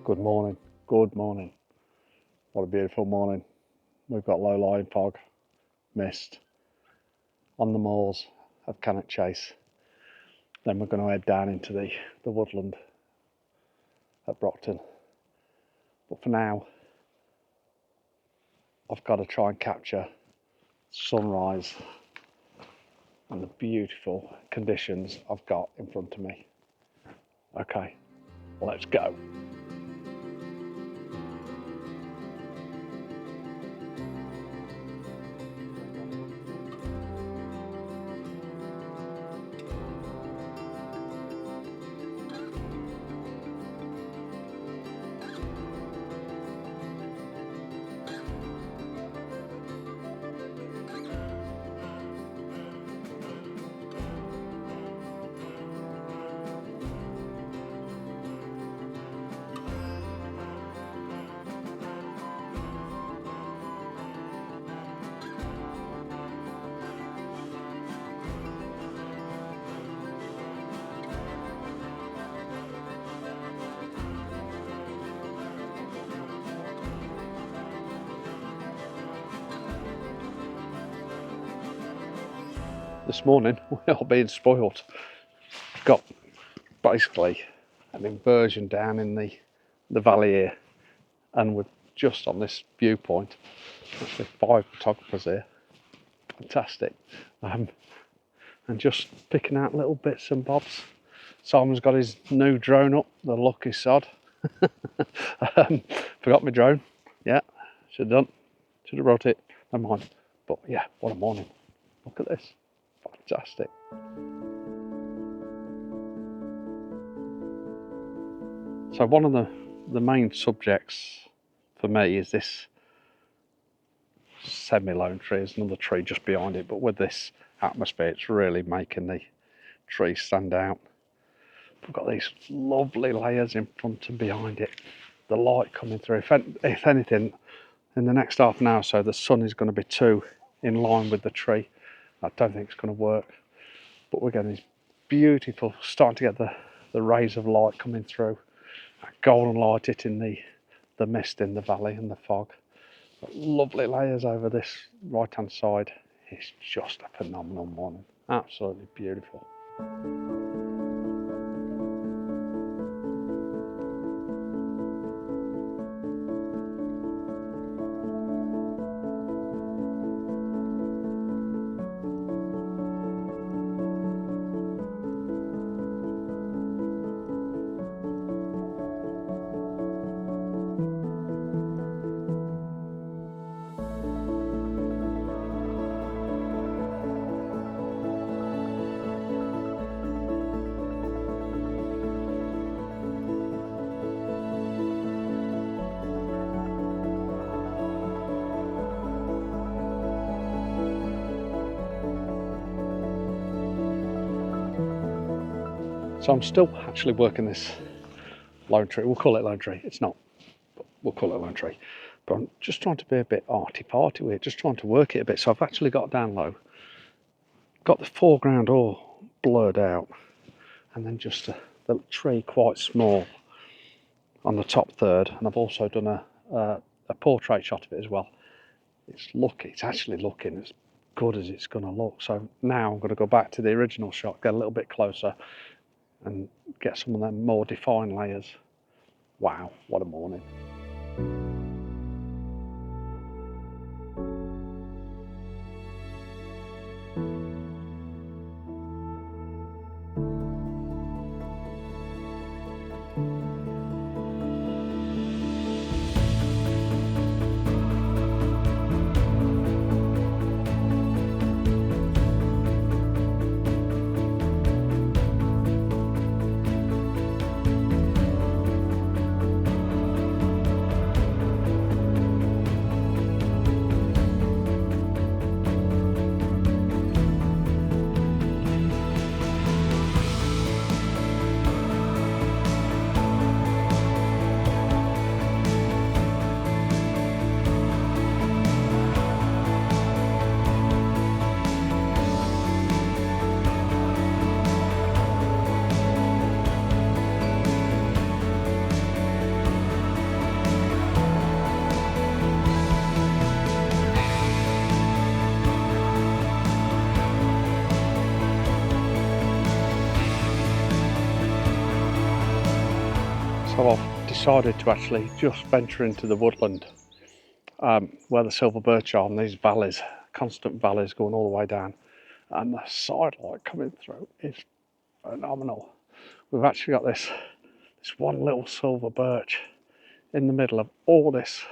Good morning, good morning. What a beautiful morning. We've got low-lying fog, mist on the moors of Cannock Chase. Then we're going to head down into the woodland at Brockton. But for now, I've got to try and capture sunrise and the beautiful conditions I've got in front of me. Okay, let's go. This morning we're all being spoilt. We've got basically an inversion down in the valley here, and we're just on this viewpoint. Actually 5 photographers here, fantastic, and just picking out little bits and bobs. Simon's got his new drone up, the lucky sod. Forgot my drone, yeah, should have done, should have brought it, never mind. But yeah, what a morning, look at this. Fantastic. So one of the main subjects for me is this semi-lone tree. There's another tree just behind it, but with this atmosphere it's really making the tree stand out. We've got these lovely layers in front and behind it, the light coming through. If anything, in the next half an hour or so the sun is going to be too in line with the tree. I don't think it's going to work, but we're getting this beautiful, starting to get the rays of light coming through, that golden light hitting the mist in the valley and the fog. Got lovely layers over this right hand side. It's just a phenomenal morning, absolutely beautiful. So I'm still actually working this lone tree. We'll call it lone tree. It's not, but we'll call it lone tree. But I'm just trying to be a bit arty-farty with it, just trying to work it a bit. So I've actually got down low, got the foreground all blurred out, and then just the tree quite small on the top third. And I've also done a portrait shot of it as well. It's actually looking as good as it's going to look. So now I'm going to go back to the original shot, get a little bit closer, and get some of them more defined layers. Wow, what a morning. So I've decided to actually just venture into the woodland where the silver birch are, and these valleys, constant valleys going all the way down, and the side light coming through is phenomenal. We've actually got this one little silver birch in the middle of all this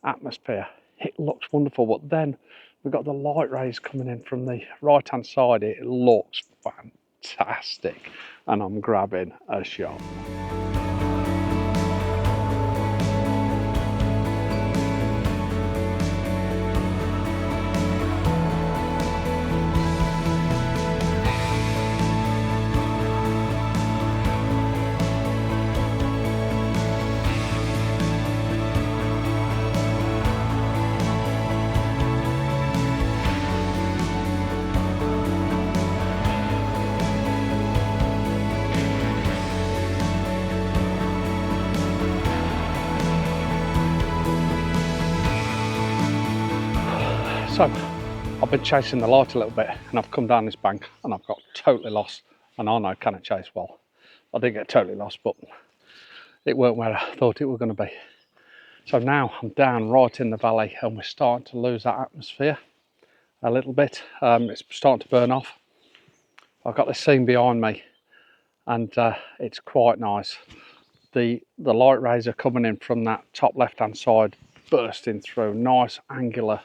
atmosphere. It looks wonderful, but then we've got the light rays coming in from the right hand side. It looks fantastic, and I'm grabbing a shot. So I've been chasing the light a little bit, and I've come down this bank and I've got totally lost. And I know Cannock Chase well. I didn't get totally lost, but it weren't where I thought it was going to be. So now I'm down right in the valley, and we're starting to lose that atmosphere a little bit. It's starting to burn off. I've got this scene behind me, and it's quite nice. The light rays are coming in from that top left hand side, bursting through. Nice angular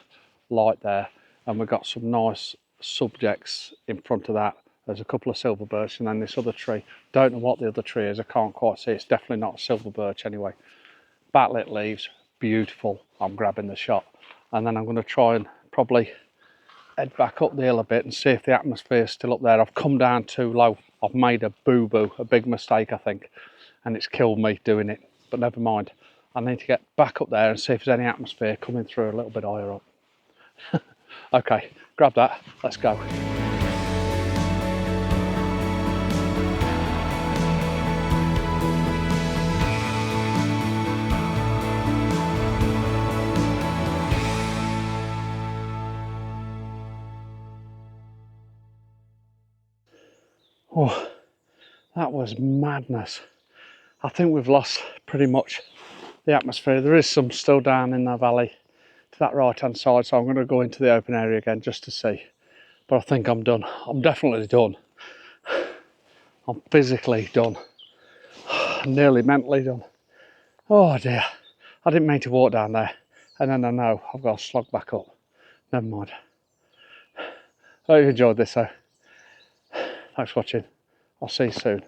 light there, and we've got some nice subjects in front of that. There's a couple of silver birch, and then this other tree. Don't know what the other tree is, I can't quite see. It's definitely not a silver birch anyway. Backlit leaves, beautiful. I'm grabbing the shot, and then I'm going to try and probably head back up the hill a bit and see if the atmosphere is still up there. I've come down too low. I've made a boo-boo, a big mistake I think, and it's killed me doing it, but never mind. I need to get back up there and see if there's any atmosphere coming through a little bit higher up. Okay, grab that, let's go. Oh, that was madness. I think we've lost pretty much the atmosphere. There is some still down in the valley to that right hand side, so I'm going to go into the open area again just to see. But I think I'm done. I'm definitely done. I'm physically done. Nearly mentally done. Oh dear. I didn't mean to walk down there, and then I know I've got to slog back up. Never mind. I hope you enjoyed this though. Thanks for watching. I'll see you soon.